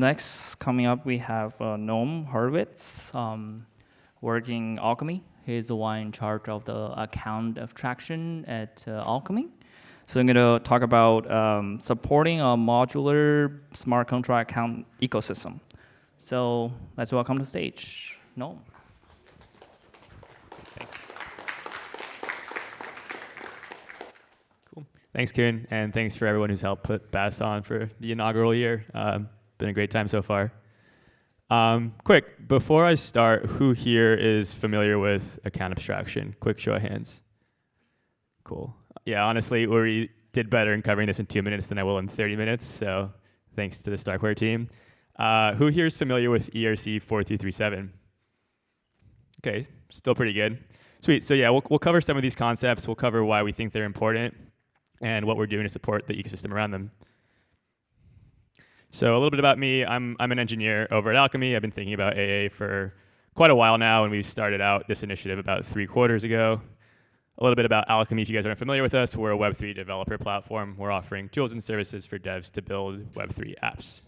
Next, coming up, we have Noam Hurwitz, working Alchemy. He's the one in charge of the account abstraction at Alchemy. So I'm going to talk about supporting a modular smart contract account ecosystem. So let's welcome to the stage, Noam. Thanks. Cool. Thanks, Kieran, and thanks for everyone who's helped put BAS on for the inaugural year. Been a great time so far. Quick, before I start, who here is familiar with account abstraction? Quick show of hands. Cool. Yeah, honestly, Uri did better in covering this in 2 minutes than I will in 30 minutes, so thanks to the Starkware team. Who here is familiar with ERC 4337? Okay, still pretty good. Sweet, so yeah, we'll cover some of these concepts. We'll cover why we think they're important and what we're doing to support the ecosystem around them. So a little bit about me. I'm an engineer over at Alchemy. I've been thinking about AA for quite a while now, and we started out this initiative about 3 quarters ago. A little bit about Alchemy, if you guys aren't familiar with us, we're a Web3 developer platform. We're offering tools and services for devs to build Web3 apps.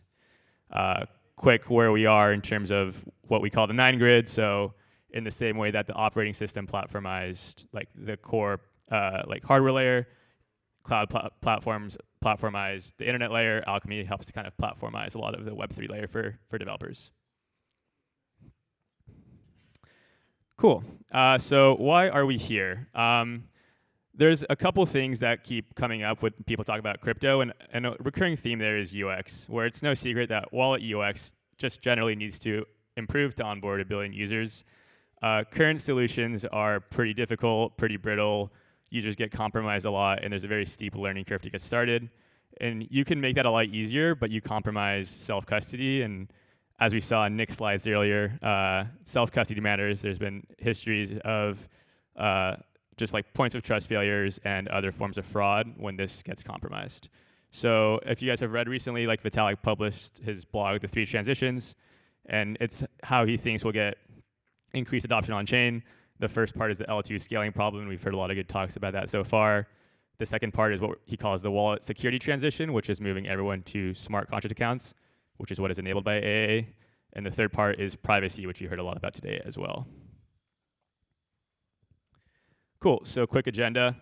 Quick where we are in terms of what we call the 9 grid. So in the same way that the operating system platformized like the core like hardware layer, cloud platforms platformize the internet layer, Alchemy helps to kind of platformize a lot of the Web3 layer for developers. Cool. So why are we here? There's a couple things that keep coming up when people talk about crypto, and a recurring theme there is UX, where it's no secret that wallet UX just generally needs to improve to onboard 1 billion users. Current solutions are pretty difficult, pretty brittle. Users get compromised a lot, and there's a very steep learning curve to get started. And you can make that a lot easier, but you compromise self-custody. And as we saw in Nick's slides earlier, self-custody matters. There's been histories of just like points of trust failures and other forms of fraud when this gets compromised. So if you guys have read recently, like Vitalik published his blog, The 3 Transitions, and it's how he thinks we'll get increased adoption on chain. The first part is the L2 scaling problem, and we've heard a lot of good talks about that so far. The second part is what he calls the wallet security transition, which is moving everyone to smart contract accounts, which is what is enabled by AA. And the third part is privacy, which you heard a lot about today as well. Cool, so quick agenda.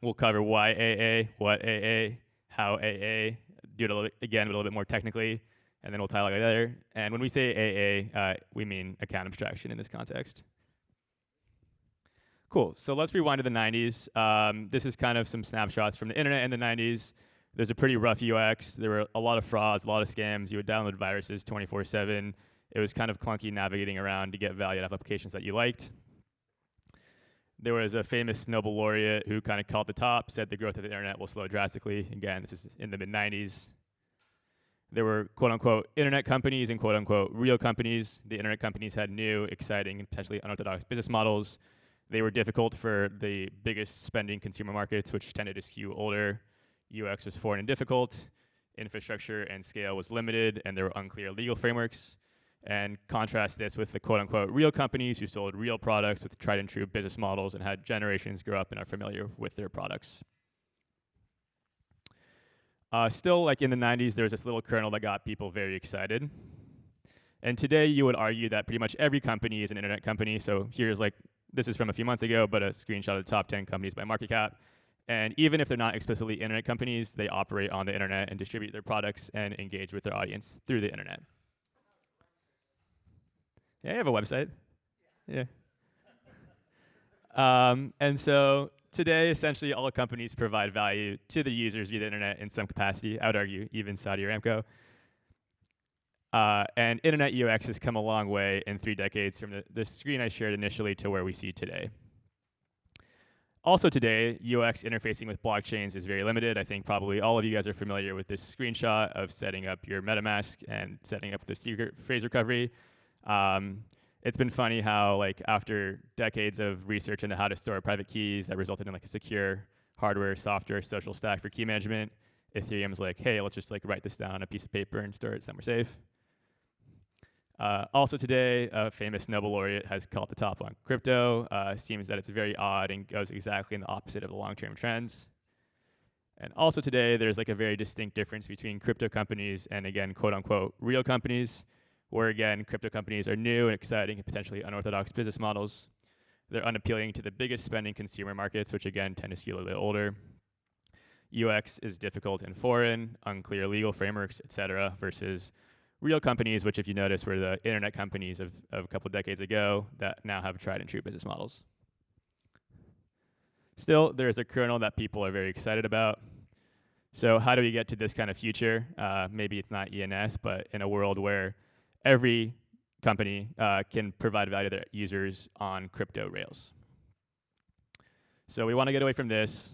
We'll cover why AA, what AA, how AA, do it a little bit more technically, and then we'll tie it together. And when we say AA, we mean account abstraction in this context. Cool, so let's rewind to the 90s. This is kind of some snapshots from the internet in the 90s. There's a pretty rough UX. There were a lot of frauds, a lot of scams. You would download viruses 24/7. It was kind of clunky navigating around to get value out of applications that you liked. There was a famous Nobel laureate who kind of called the top, said the growth of the internet will slow drastically. Again, this is in the mid-90s. There were quote-unquote internet companies and quote-unquote real companies. The internet companies had new, exciting, and potentially unorthodox business models. They were difficult for the biggest spending consumer markets, which tended to skew older. UX was foreign and difficult. Infrastructure and scale was limited, and there were unclear legal frameworks. And contrast this with the quote-unquote real companies who sold real products with tried and true business models and had generations grow up and are familiar with their products. Still, like in the 90s, there was this little kernel that got people very excited. And today, you would argue that pretty much every company is an internet company. So here's like, this is from a few months ago, but a screenshot of the top 10 companies by market cap. And even if they're not explicitly internet companies, they operate on the internet and distribute their products and engage with their audience through the internet. Yeah, you have a website. Yeah. And so today, essentially, all companies provide value to the users via the internet in some capacity. I would argue even Saudi Aramco. And internet UX has come a long way in 3 decades from the screen I shared initially to where we see today. Also today, UX interfacing with blockchains is very limited. I think probably all of you guys are familiar with this screenshot of setting up your MetaMask and setting up the secret phrase recovery. It's been funny how like after decades of research into how to store private keys that resulted in like a secure hardware, software, social stack for key management, Ethereum's like, hey, let's just like write this down on a piece of paper and store it somewhere safe. Also today, a famous Nobel laureate has called the top on crypto. Seems that it's very odd and goes exactly in the opposite of the long-term trends. And also today, there's like a very distinct difference between crypto companies and, again, quote unquote, real companies, where again, crypto companies are new and exciting and potentially unorthodox business models. They're unappealing to the biggest spending consumer markets, which again tend to skew a little bit older. UX is difficult and foreign, unclear legal frameworks, etc., versus real companies, which if you notice were the internet companies of a couple of decades ago that now have tried and true business models. Still, there's a kernel that people are very excited about. So how do we get to this kind of future? Maybe it's not ENS, but in a world where every company can provide value to their users on crypto rails. So we want to get away from this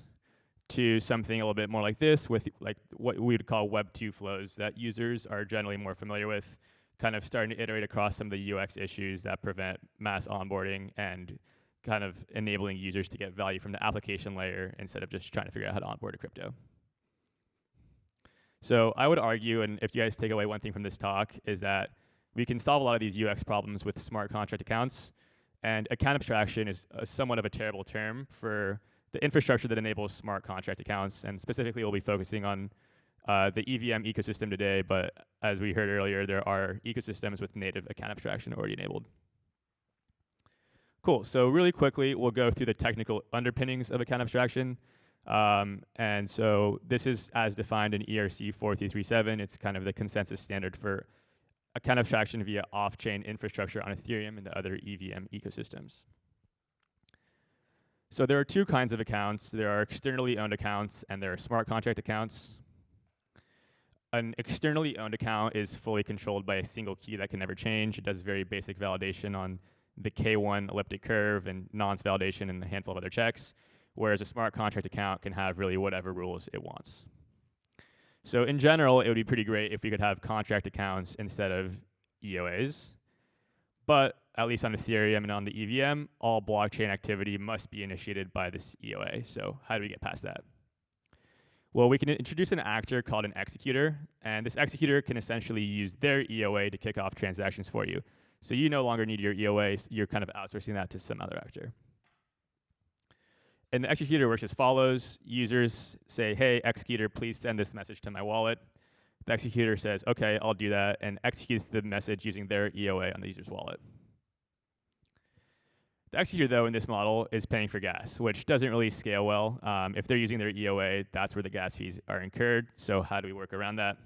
to something a little bit more like this, with like what we would call Web 2 flows that users are generally more familiar with, kind of starting to iterate across some of the UX issues that prevent mass onboarding and kind of enabling users to get value from the application layer instead of just trying to figure out how to onboard a crypto. So I would argue, and if you guys take away one thing from this talk, is that we can solve a lot of these UX problems with smart contract accounts. And account abstraction is somewhat of a terrible term for the infrastructure that enables smart contract accounts. And specifically, we'll be focusing on the EVM ecosystem today. But as we heard earlier, there are ecosystems with native account abstraction already enabled. Cool. So really quickly, we'll go through the technical underpinnings of account abstraction. And so this is as defined in ERC 4337. It's kind of the consensus standard for account abstraction via off-chain infrastructure on Ethereum and the other EVM ecosystems. So there are two kinds of accounts. There are externally owned accounts and there are smart contract accounts. An externally owned account is fully controlled by a single key that can never change. It does very basic validation on the K1 elliptic curve and nonce validation and a handful of other checks, whereas a smart contract account can have really whatever rules it wants. So in general, it would be pretty great if we could have contract accounts instead of EOAs. But at least on Ethereum and on the EVM, all blockchain activity must be initiated by this EOA. So how do we get past that? Well, we can introduce an actor called an executor, and this executor can essentially use their EOA to kick off transactions for you. So you no longer need your EOA, you're kind of outsourcing that to some other actor. And the executor works as follows. Users say, hey, executor, please send this message to my wallet. The executor says, okay, I'll do that, and executes the message using their EOA on the user's wallet. The executor, though, in this model is paying for gas, which doesn't really scale well. If they're using their EOA, that's where the gas fees are incurred. So how do we work around that?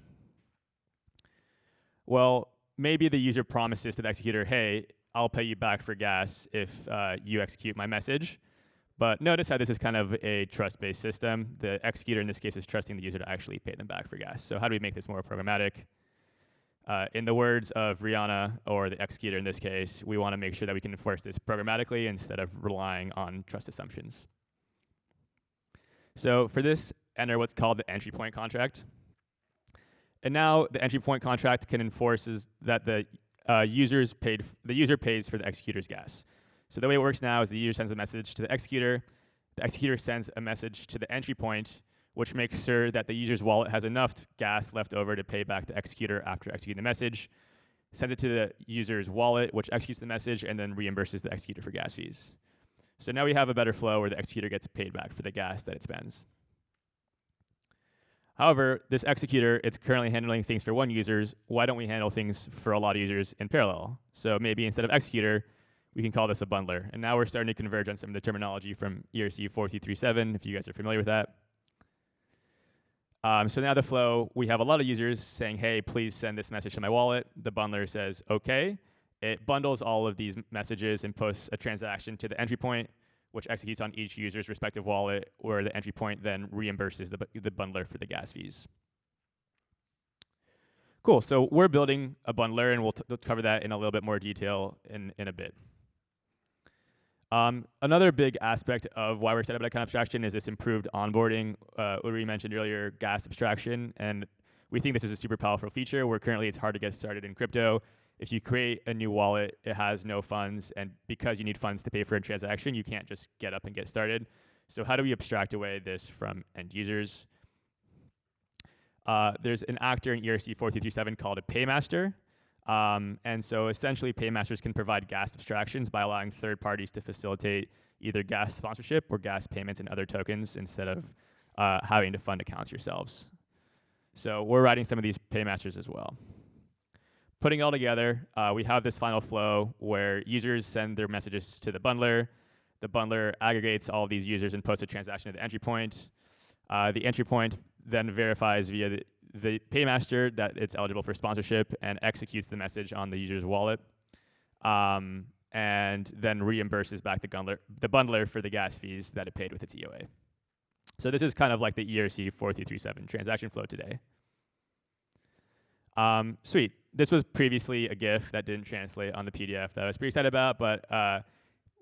Well, maybe the user promises to the executor, hey, I'll pay you back for gas if you execute my message. But notice how this is kind of a trust-based system. The executor in this case is trusting the user to actually pay them back for gas. So how do we make this more programmatic? In the words of Rihanna, or the executor in this case, we want to make sure that we can enforce this programmatically instead of relying on trust assumptions. So for this, enter what's called the entry point contract. And now the entry point contract can enforce that the user pays for the executor's gas. So the way it works now is the user sends a message to the executor sends a message to the entry point, which makes sure that the user's wallet has enough gas left over to pay back the executor after executing the message, sends it to the user's wallet, which executes the message, and then reimburses the executor for gas fees. So now we have a better flow where the executor gets paid back for the gas that it spends. However, this executor, it's currently handling things for one user. Why don't we handle things for a lot of users in parallel? So maybe instead of executor, we can call this a bundler. And now we're starting to converge on some of the terminology from ERC 4337, if you guys are familiar with that. So now the flow, we have a lot of users saying, hey, please send this message to my wallet. The bundler says, okay. It bundles all of these messages and posts a transaction to the entry point, which executes on each user's respective wallet, where the entry point then reimburses the bundler for the gas fees. Cool, so we're building a bundler, and we'll cover that in a little bit more detail in a bit. Another big aspect of why we're excited about account abstraction is this improved onboarding. Uri mentioned earlier gas abstraction, and we think this is a super powerful feature where currently it's hard to get started in crypto. If you create a new wallet, it has no funds, and because you need funds to pay for a transaction, you can't just get up and get started. So how do we abstract away this from end users? There's an actor in ERC 4337 called a paymaster. And so essentially paymasters can provide gas abstractions by allowing third parties to facilitate either gas sponsorship or gas payments in other tokens instead of having to fund accounts yourselves. So we're writing some of these paymasters as well. Putting it all together, we have this final flow where users send their messages to the bundler. The bundler aggregates all of these users and posts a transaction to the entry point. The entry point then verifies via the paymaster that it's eligible for sponsorship and executes the message on the user's wallet, and then reimburses back the bundler for the gas fees that it paid with its EOA. So this is kind of like the ERC 4337 transaction flow today. Sweet. This was previously a GIF that didn't translate on the PDF that I was pretty excited about, but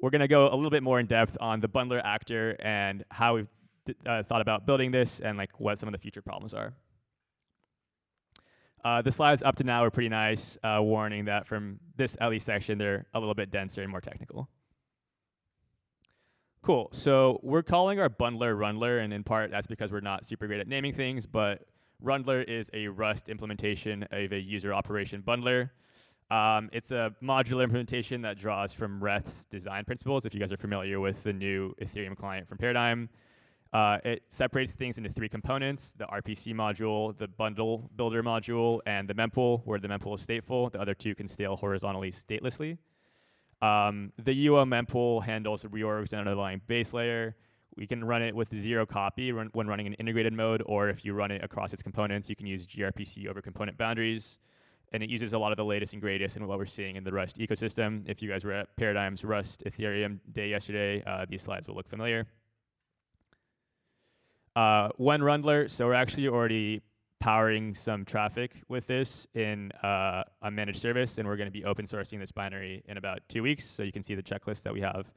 we're going to go a little bit more in depth on the bundler actor and how we've thought about building this and like what some of the future problems are. The slides up to now are pretty nice, warning that from this at least section, they're a little bit denser and more technical. Cool, so we're calling our bundler Rundler, and in part that's because we're not super great at naming things, but Rundler is a Rust implementation of a user operation bundler. It's a modular implementation that draws from Reth's design principles, if you guys are familiar with the new Ethereum client from Paradigm. It separates things into three components: the RPC module, the bundle builder module, and the mempool, where the mempool is stateful. The other two can scale horizontally statelessly. The UO mempool handles reorgs and underlying base layer. We can run it with zero copy when running in integrated mode, or if you run it across its components, you can use gRPC over component boundaries. And it uses a lot of the latest and greatest in what we're seeing in the Rust ecosystem. If you guys were at Paradigm's Rust Ethereum day yesterday, these slides will look familiar. When Rundler, so we're actually already powering some traffic with this in a managed service, and we're going to be open sourcing this binary in about 2 weeks. So you can see the checklist that we have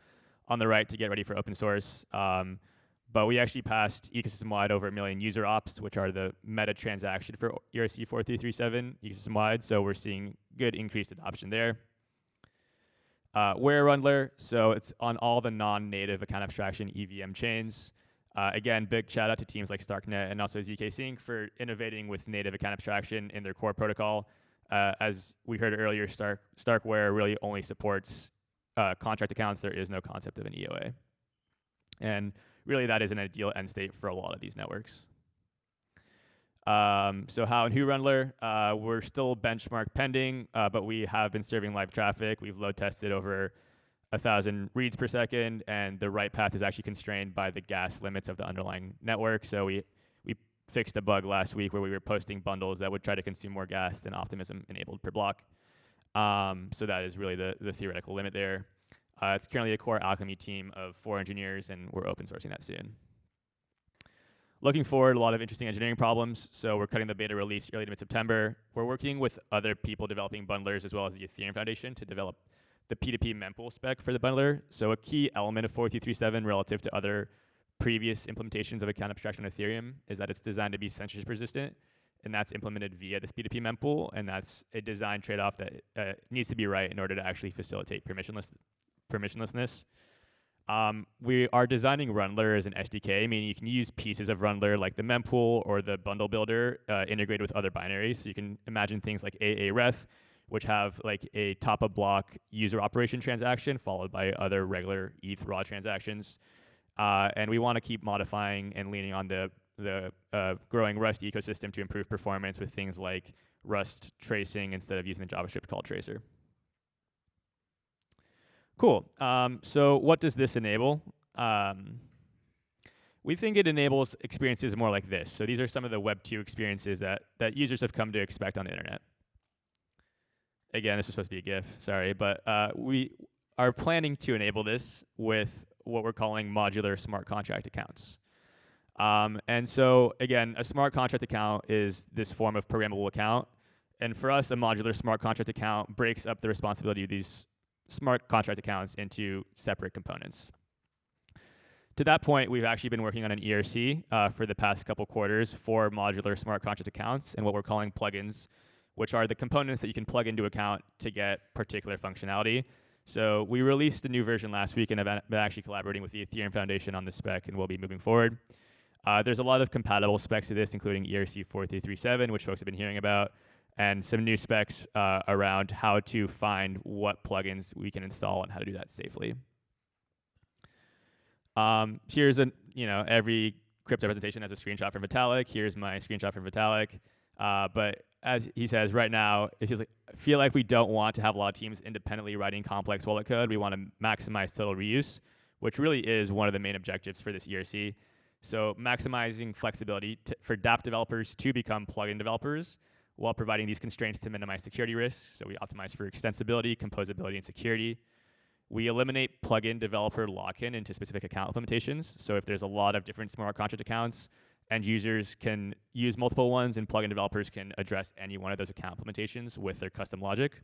on the right to get ready for open source. But we actually passed ecosystem-wide over 1 million user ops, which are the meta transaction for ERC 4337 ecosystem-wide. So we're seeing good increased adoption there. Where Rundler, so it's on all the non-native account abstraction EVM chains. Again, big shout out to teams like Starknet and also ZK Sync for innovating with native account abstraction in their core protocol. As we heard earlier, Starkware really only supports contract accounts. There is no concept of an EOA. And really that is an ideal end state for a lot of these networks. So how and who Rundler? We're still benchmark pending, but we have been serving live traffic. We've load tested over 1,000 reads per second, and the write path is actually constrained by the gas limits of the underlying network. So we fixed a bug last week where we were posting bundles that would try to consume more gas than Optimism enabled per block. So that is really the theoretical limit there. It's currently a core Alchemy team of 4 engineers, and we're open sourcing that soon. Looking forward, a lot of interesting engineering problems. So we're cutting the beta release early to mid-September. We're working with other people developing bundlers as well as the Ethereum Foundation to develop the P2P mempool spec for the bundler. So a key element of 4337 relative to other previous implementations of account abstraction on Ethereum is that it's designed to be censorship resistant, and that's implemented via this P2P mempool, and that's a design trade-off that needs to be right in order to actually facilitate permissionlessness. We are designing Rundler as an SDK, meaning you can use pieces of Rundler like the mempool or the bundle builder integrated with other binaries. So you can imagine things like AAREF, which have like a top-of-block user operation transaction followed by other regular ETH raw transactions. And we want to keep modifying and leaning on the growing Rust ecosystem to improve performance with things like Rust tracing instead of using the JavaScript call tracer. Cool. So what does this enable? We think it enables experiences more like this. So these are some of the Web 2 experiences that users have come to expect on the internet. Again, this was supposed to be a GIF, sorry, but we are planning to enable this with what we're calling modular smart contract accounts. And so, again, a smart contract account is this form of programmable account. And for us, a modular smart contract account breaks up the responsibility of these smart contract accounts into separate components. To that point, we've actually been working on an ERC for the past couple quarters for modular smart contract accounts and what we're calling plugins, which are the components that you can plug into account to get particular functionality. So we released a new version last week and have been actually collaborating with the Ethereum Foundation on this spec, and we'll be moving forward. There's a lot of compatible specs to this, including ERC 4337, which folks have been hearing about, and some new specs around how to find what plugins we can install and how to do that safely. Here's every crypto presentation as a screenshot from Vitalik. Here's my screenshot from Vitalik. But as he says, right now, it feels like I feel like we don't want to have a lot of teams independently writing complex wallet code. We want to maximize total reuse, which really is one of the main objectives for this ERC. So maximizing flexibility for dApp developers to become plugin developers while providing these constraints to minimize security risks. So we optimize for extensibility, composability, and security. We eliminate plugin developer lock-in into specific account implementations. So if there's a lot of different smart contract accounts, end users can use multiple ones, and plugin developers can address any one of those account implementations with their custom logic.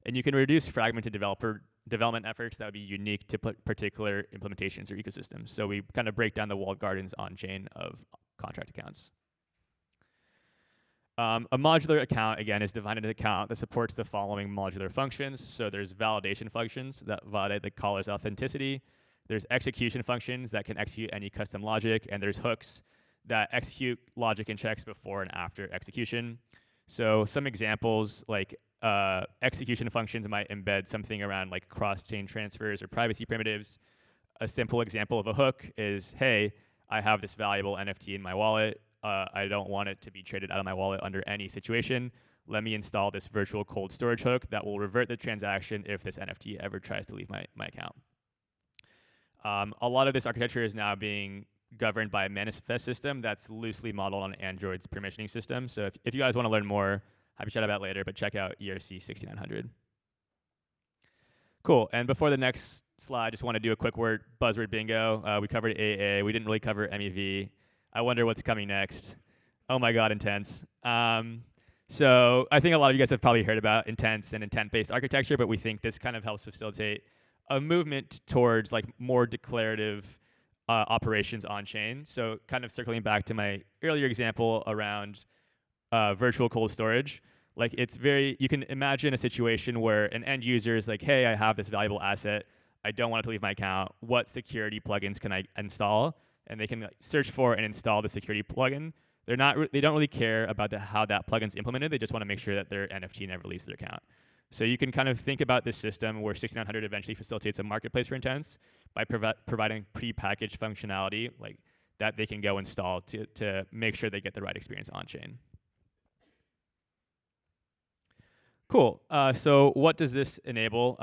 And you can reduce fragmented development efforts that would be unique to particular implementations or ecosystems. So we kind of break down the walled gardens on-chain of contract accounts. A modular account, again, is defined as an account that supports the following modular functions. So there's validation functions that validate the caller's authenticity. There's execution functions that can execute any custom logic. And there's hooks that execute logic and checks before and after execution. So some examples, like execution functions might embed something around like cross-chain transfers or privacy primitives. A simple example of a hook is, hey, I have this valuable NFT in my wallet. I don't want it to be traded out of my wallet under any situation. Let me install this virtual cold storage hook that will revert the transaction if this NFT ever tries to leave my account. A lot of this architecture is now being governed by a manifest system that's loosely modeled on Android's permissioning system. So if you guys want to learn more, happy to chat about it later, but check out ERC 6900. Cool, and before the next slide, just want to do a quick buzzword bingo. We covered AA, we didn't really cover MEV. I wonder what's coming next. Oh my God, intense. So I think a lot of you guys have probably heard about intense and intent-based architecture, but we think this kind of helps facilitate a movement towards like more declarative operations on chain. So kind of circling back to my earlier example around virtual cold storage, like you can imagine a situation where an end user is like, hey, I have this valuable asset. I don't want it to leave my account. What security plugins can I install? And they can search for and install the security plugin. They don't really care about how that plugin's implemented. They just want to make sure that their NFT never leaves their account. So you can kind of think about this system where 6900 eventually facilitates a marketplace for intents by providing pre-packaged functionality like that they can go install to make sure they get the right experience on chain. Cool. So what does this enable?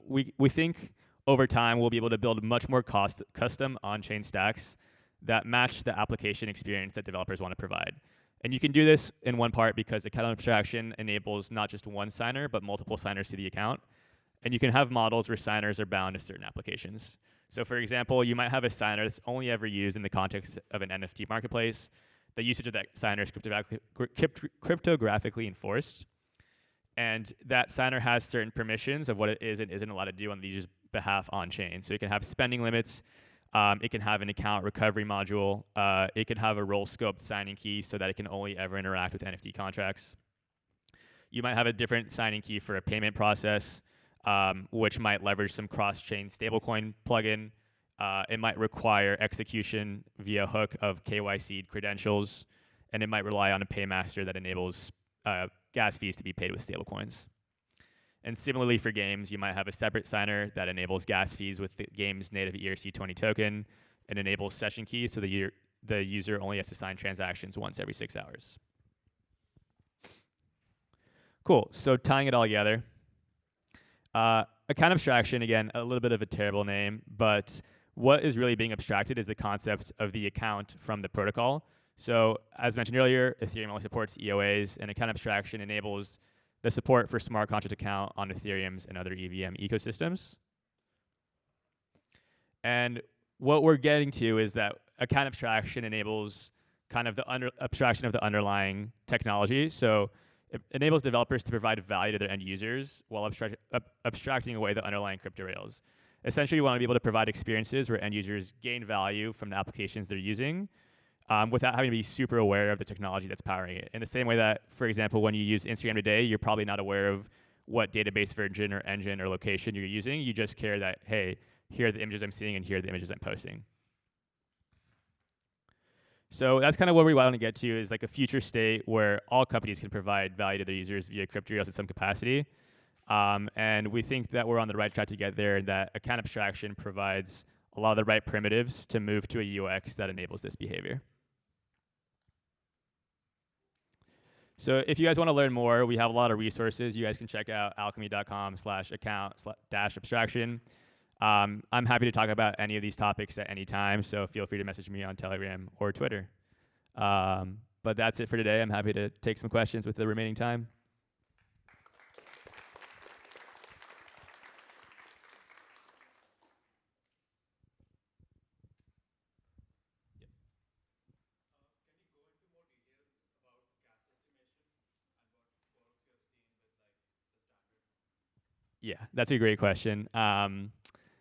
We think over time we'll be able to build much more custom on-chain stacks that match the application experience that developers want to provide. And you can do this in one part because account abstraction enables not just one signer, but multiple signers to the account. And you can have models where signers are bound to certain applications. So for example, you might have a signer that's only ever used in the context of an NFT marketplace. The usage of that signer is cryptographically enforced. And that signer has certain permissions of what it is and isn't allowed to do on the user's behalf on chain. So you can have spending limits. It can have an account recovery module. It can have a role-scoped signing key so that it can only ever interact with NFT contracts. You might have a different signing key for a payment process, which might leverage some cross-chain stablecoin plugin. It might require execution via hook of KYC'd credentials, and it might rely on a paymaster that enables gas fees to be paid with stablecoins. And similarly for games, you might have a separate signer that enables gas fees with the game's native ERC20 token and enables session keys so the user only has to sign transactions once every 6 hours. Cool, so tying it all together. Account abstraction, again, a little bit of a terrible name, but what is really being abstracted is the concept of the account from the protocol. So as mentioned earlier, Ethereum only supports EOAs, and account abstraction enables the support for smart contract account on Ethereum's and other EVM ecosystems. And what we're getting to is that account abstraction enables kind of the abstraction of the underlying technology. So it enables developers to provide value to their end users while abstracting away the underlying crypto rails. Essentially, we want to be able to provide experiences where end users gain value from the applications they're using, without having to be super aware of the technology that's powering it. In the same way that, for example, when you use Instagram today, you're probably not aware of what database version or engine or location you're using. You just care that, hey, here are the images I'm seeing and here are the images I'm posting. So that's kind of what we want to get to, is like a future state where all companies can provide value to their users via crypto rails in some capacity. And we think that we're on the right track to get there, and that account abstraction provides a lot of the right primitives to move to a UX that enables this behavior. So if you guys want to learn more, we have a lot of resources. You guys can check out alchemy.com/account-abstraction. I'm happy to talk about any of these topics at any time, so feel free to message me on Telegram or Twitter. But that's it for today. I'm happy to take some questions with the remaining time. Yeah, that's a great question.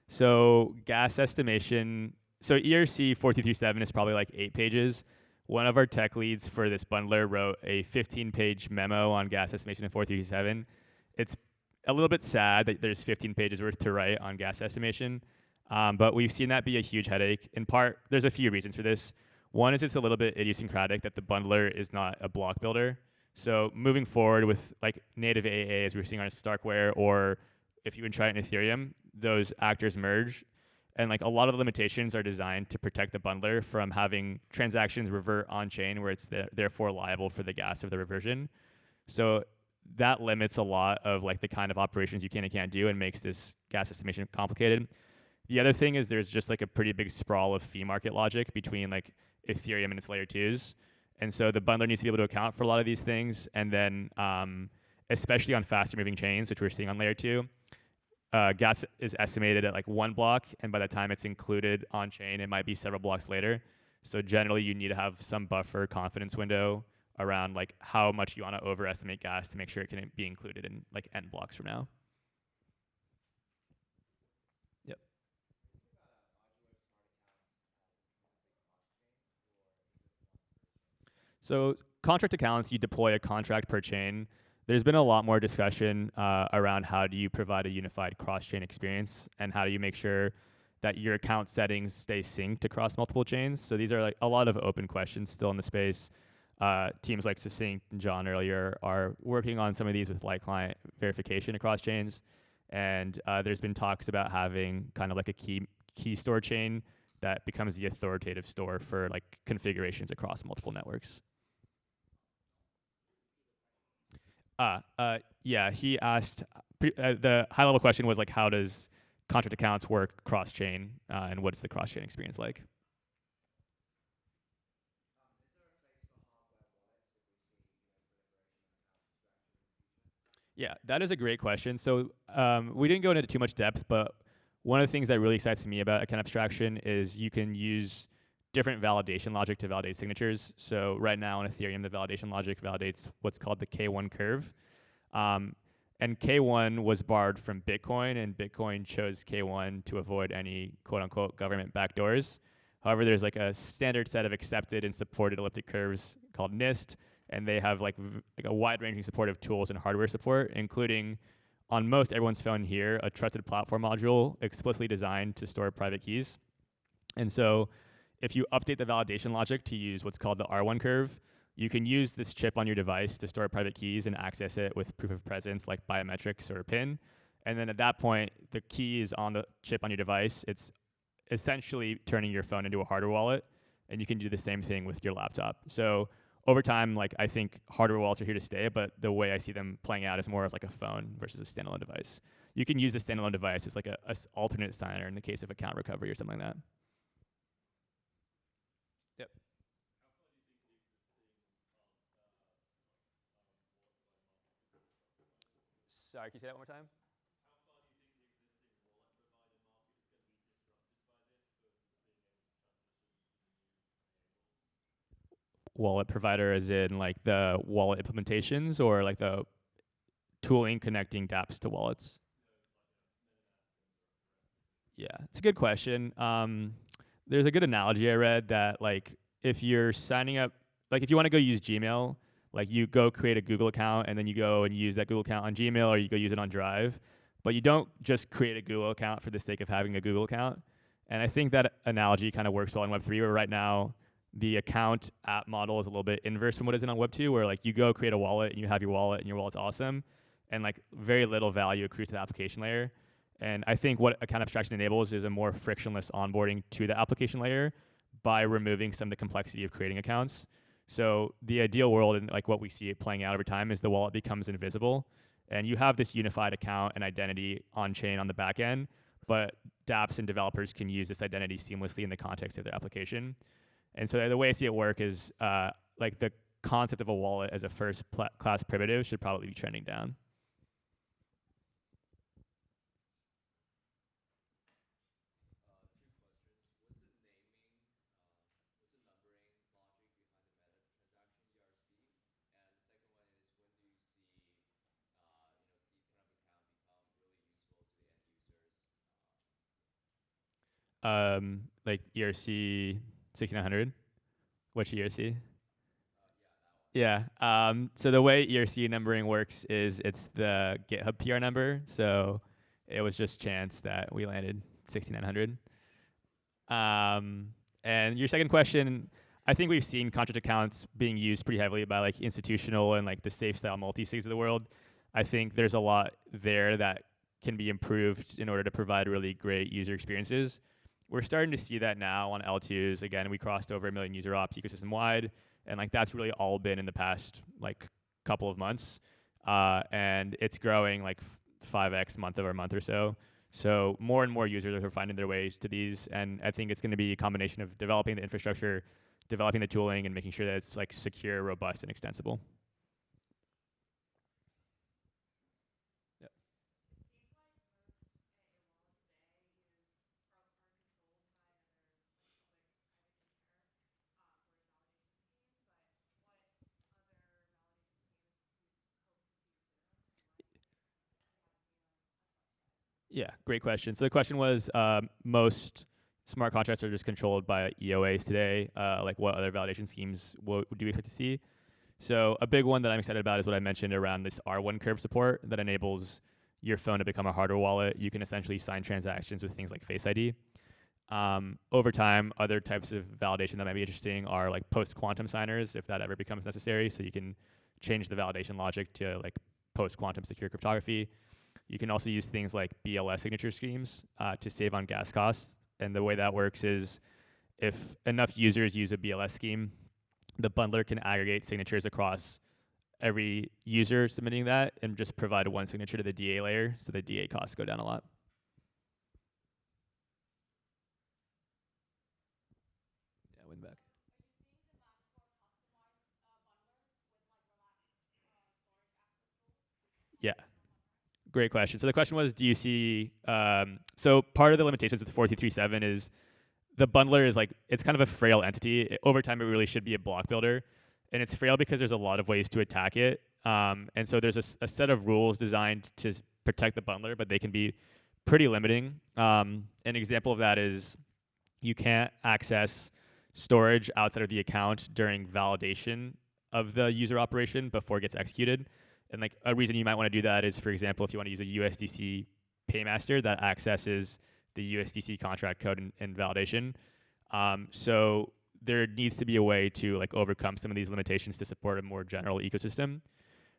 So gas estimation, so ERC 4337 is probably like 8 pages. One of our tech leads for this bundler wrote a 15-page memo on gas estimation in 4337. It's a little bit sad that there's 15 pages worth to write on gas estimation, but we've seen that be a huge headache. In part, there's a few reasons for this. One is it's a little bit idiosyncratic that the bundler is not a block builder. So moving forward with like native AA, as we're seeing on Starkware, or if you would try it in Ethereum, those actors merge. And like a lot of the limitations are designed to protect the bundler from having transactions revert on chain where it's therefore liable for the gas of the reversion. So that limits a lot of like the kind of operations you can and can't do and makes this gas estimation complicated. The other thing is there's just like a pretty big sprawl of fee market logic between like Ethereum and its layer 2s. And so the bundler needs to be able to account for a lot of these things. And then especially on faster moving chains, which we're seeing on layer 2, gas is estimated at like 1 block, and by the time it's included on chain, it might be several blocks later. So generally, you need to have some buffer confidence window around like how much you want to overestimate gas to make sure it can be included in like n blocks from now. Yep. So contract accounts, you deploy a contract per chain. There's been a lot more discussion around how do you provide a unified cross-chain experience and how do you make sure that your account settings stay synced across multiple chains. So these are like a lot of open questions still in the space. Teams like Succinct and John earlier are working on some of these with light client verification across chains. And there's been talks about having kind of like a key store chain that becomes the authoritative store for like configurations across multiple networks. Yeah, he asked, the high level question was like, how does contract accounts work cross-chain, and what's the cross-chain experience like? Yeah, that is a great question. So we didn't go into too much depth, but one of the things that really excites me about account abstraction is you can use different validation logic to validate signatures. So right now in Ethereum, the validation logic validates what's called the K1 curve. And K1 was borrowed from Bitcoin, and Bitcoin chose K1 to avoid any quote-unquote government backdoors. However, there's like a standard set of accepted and supported elliptic curves called NIST, and they have like a wide-ranging supportive tools and hardware support, including on most everyone's phone here, a trusted platform module explicitly designed to store private keys. And so if you update the validation logic to use what's called the R1 curve, you can use this chip on your device to store private keys and access it with proof of presence like biometrics or a PIN. And then at that point, the key is on the chip on your device. It's essentially turning your phone into a hardware wallet, and you can do the same thing with your laptop. So over time, like I think hardware wallets are here to stay, but the way I see them playing out is more as like a phone versus a standalone device. You can use a standalone device as like a alternate signer in the case of account recovery or something like that. Yep. Sorry, can you say that one more time? Wallet provider as in like the wallet implementations or like the tooling connecting dApps to wallets? Yeah, it's a good question. There's a good analogy I read that like if you're signing up, like if you want to go use Gmail, like you go create a Google account and then you go and use that Google account on Gmail or you go use it on Drive, but you don't just create a Google account for the sake of having a Google account. And I think that analogy kind of works well in Web3, where right now the account app model is a little bit inverse from what is in on Web2, where like you go create a wallet and you have your wallet and your wallet's awesome, and like very little value accrues to the application layer. And I think what account abstraction enables is a more frictionless onboarding to the application layer by removing some of the complexity of creating accounts. So the ideal world, and like what we see it playing out over time, is the wallet becomes invisible, and you have this unified account and identity on chain on the back end, but dApps and developers can use this identity seamlessly in the context of their application. And so the way I see it work is like the concept of a wallet as a first class primitive should probably be trending down. Like ERC 6900. Which ERC? Yeah. So the way ERC numbering works is it's the GitHub PR number. So it was just chance that we landed 6900. And your second question, I think we've seen contract accounts being used pretty heavily by like institutional and like the safe style multi-sigs of the world. I think there's a lot there that can be improved in order to provide really great user experiences. We're starting to see that now on L2s. Again, we crossed over 1 million user ops ecosystem wide, and like that's really all been in the past like couple of months, and it's growing like 5x month over month or so. So more and more users are finding their ways to these, and I think it's going to be a combination of developing the infrastructure, developing the tooling, and making sure that it's like secure, robust, and extensible. Yep. Yeah, great question. So the question was, most smart contracts are just controlled by EOAs today. Like what other validation schemes do we expect to see? So a big one that I'm excited about is what I mentioned around this R1 curve support that enables your phone to become a hardware wallet. You can essentially sign transactions with things like Face ID. Over time, other types of validation that might be interesting are like post-quantum signers, if that ever becomes necessary. So you can change the validation logic to like post-quantum secure cryptography. You can also use things like BLS signature schemes to save on gas costs. And the way that works is if enough users use a BLS scheme, the bundler can aggregate signatures across every user submitting that and just provide one signature to the DA layer, so the DA costs go down a lot. Yeah, win back. Yeah, great question. So the question was, do you see, so part of the limitations with 4337 is the bundler is like, it's kind of a frail entity. Over time, it really should be a block builder. And it's frail because there's a lot of ways to attack it. And so there's a set of rules designed to protect the bundler, but they can be pretty limiting. An example of that is you can't access storage outside of the account during validation of the user operation before it gets executed. And like a reason you might want to do that is, for example, if you want to use a USDC paymaster that accesses the USDC contract code in validation. So there needs to be a way to like overcome some of these limitations to support a more general ecosystem.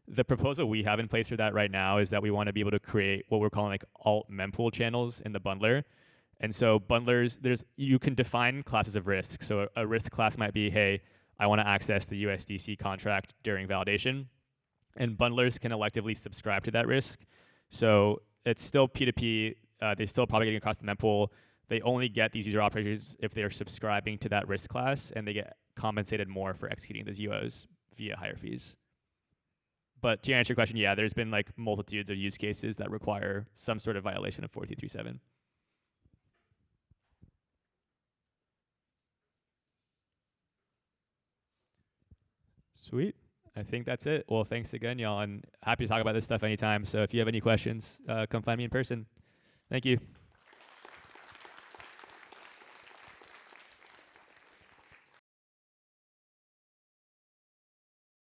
The proposal we have in place for that right now is that we want to be able to create what we're calling like alt mempool channels in the bundler. And so bundlers, you can define classes of risk. So a risk class might be, hey, I want to access the USDC contract during validation. And bundlers can electively subscribe to that risk. So it's still P2P. They're still propagating across the mempool. They only get these user operators if they are subscribing to that risk class, and they get compensated more for executing those UOs via higher fees. But to answer your question, yeah, there's been like multitudes of use cases that require some sort of violation of 4337. Sweet. I think that's it. Well, thanks again, y'all, and happy to talk about this stuff anytime. So if you have any questions, come find me in person. Thank you.